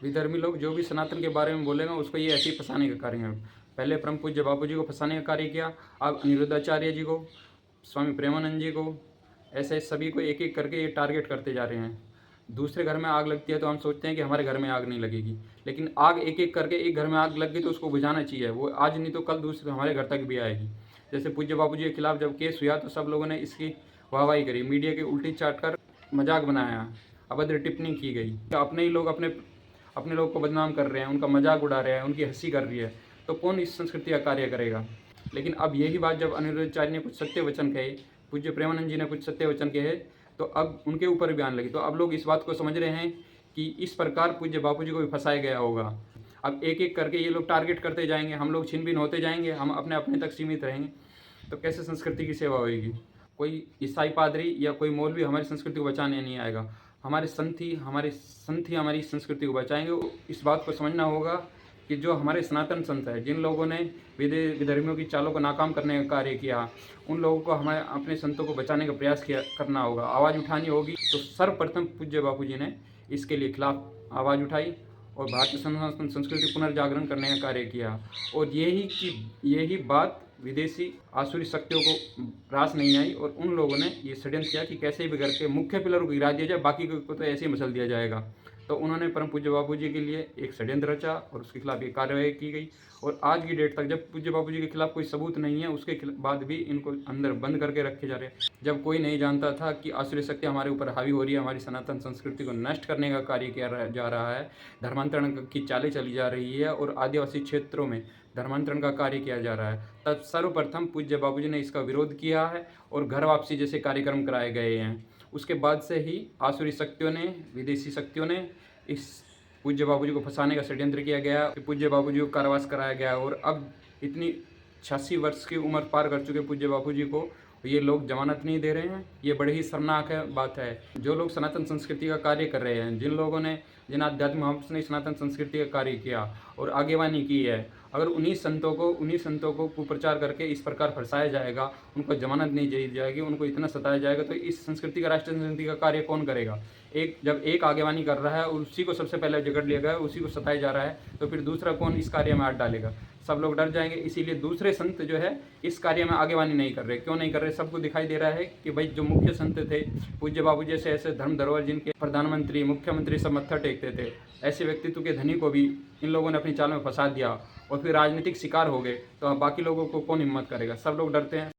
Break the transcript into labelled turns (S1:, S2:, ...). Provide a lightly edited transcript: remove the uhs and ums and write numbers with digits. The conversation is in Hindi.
S1: विधर्मी लोग जो भी सनातन के बारे में बोलेगा उसको ये ऐसे ही फंसाने का कार्य है। पहले परम पूज्य बापू जी को फंसाने का कार्य किया, अब अनिरुद्धाचार्य जी को, स्वामी प्रेमानंद जी को, ऐसे सभी को एक एक करके ये टारगेट करते जा रहे हैं। दूसरे घर में आग लगती है तो हम सोचते हैं कि हमारे घर में आग नहीं लगेगी, लेकिन आग एक एक करके एक घर में आग लग गई तो उसको बुझाना चाहिए, वो आज नहीं तो कल दूसरे हमारे घर तक भी आएगी। जैसे पूज्य बापू जी के खिलाफ जब केस हुआ तो सब लोगों ने इसकी वाहवाही करी, मीडिया की उल्टी चाट कर मजाक बनाया, अभद्र टिप्पणी की गई। अपने ही लोग अपने लोग को बदनाम कर रहे हैं, उनका मजाक उड़ा रहे हैं, उनकी हंसी कर रही है, तो कौन इस संस्कृति का कार्य करेगा। लेकिन अब यही बात जब अनिरुद्धाचार्य ने कुछ सत्य वचन कहे, पूज्य प्रेमानंद जी ने कुछ सत्य वचन कहे, तो अब उनके ऊपर भी आने लगी। तो अब लोग इस बात को समझ रहे हैं कि इस प्रकार पूज्य बापू जी को भी फंसाया गया होगा। अब एक एक करके ये लोग टारगेट करते जाएंगे, हम लोग छिन भिन होते जाएंगे, हम अपने अपने तक सीमित रहेंगे, तो कैसे संस्कृति की सेवा होगी। कोई ईसाई पादरी या कोई मौलवी हमारी संस्कृति को बचाने नहीं आएगा, हमारे संत ही हमारी संस्कृति को बचाएंगे। इस बात को समझना होगा कि जो हमारे सनातन संत हैं, जिन लोगों ने विधर्मियों की चालों को नाकाम करने का कार्य किया, उन लोगों को हमें अपने संतों को बचाने का प्रयास करना होगा, आवाज़ उठानी होगी। तो सर्वप्रथम पूज्य बापू जी ने इसके लिए खिलाफ आवाज़ उठाई और भारतीय सनातन संस्कृति पुनर्जागरण करने का कार्य किया। और यही बात विदेशी आसुरी शक्तियों को रास नहीं आई और उन लोगों ने ये षड्यंत्र किया कि कैसे भी करके मुख्य पिलर को गिरा दिया जाए, बाकी को तो ऐसे ही मसल दिया जाएगा। तो उन्होंने परम पूज्य बापू जी के लिए एक षड्यंत्र रचा और उसके खिलाफ एक कार्रवाई की गई। और आज की डेट तक जब पूज्य बापू जी के खिलाफ कोई सबूत नहीं है, उसके बाद भी इनको अंदर बंद करके रखे जा रहे हैं। जब कोई नहीं जानता था कि आसुरी शक्ति हमारे ऊपर हावी हो रही है, हमारी सनातन संस्कृति को नष्ट करने का कार्य किया जा रहा है, धर्मांतरण की चालें चली जा रही है और आदिवासी क्षेत्रों में धर्मांतरण का कार्य किया जा रहा है, तब सर्वप्रथम पूज्य बापू जी ने इसका विरोध किया है और घर वापसी जैसे कार्यक्रम कराए गए हैं। उसके बाद से ही आसुरी शक्तियों ने, विदेशी शक्तियों ने इस पूज्य बापू जी को फंसाने का षड्यंत्र किया गया, पूज्य बापू जी को कारावास कराया गया। और अब इतनी 86 वर्ष की उम्र पार कर चुके पूज्य बापू जी को ये लोग जमानत नहीं दे रहे हैं। ये बड़ी ही शर्मनाक बात है। जो लोग सनातन संस्कृति का कार्य कर रहे हैं, जिन आध्यात्मिक महापुरुषों ने सनातन संस्कृति का कार्य किया और आगेवानी की है, अगर उन्हीं संतों को कुप्रचार करके इस प्रकार फंसाया जाएगा, उनको जमानत नहीं दी जाएगी, उनको इतना सताया जाएगा, तो इस संस्कृति का, राष्ट्रीय संस्कृति का कार्य कौन करेगा। जब एक आगेवानी कर रहा है और उसी को सबसे पहले जकड़ लिया गया, उसी को सताया जा रहा है, तो फिर दूसरा कौन इस कार्य में हाथ डालेगा। सब लोग डर जाएंगे। इसीलिए दूसरे संत जो है इस कार्य में आगेवानी नहीं कर रहे। क्यों नहीं कर रहे? सबको दिखाई दे रहा है कि भाई जो मुख्य संत थे, पूज्य बापू जैसे ऐसे धर्म धरोहर जिनके प्रधानमंत्री, मुख्यमंत्री सब मत्था टेकते थे, ऐसे व्यक्तित्व के धनी को भी इन लोगों ने अपनी चाल में फंसा दिया और फिर राजनीतिक शिकार हो गए, तो अब बाकी लोगों को कौन हिम्मत करेगा। सब लोग डरते हैं।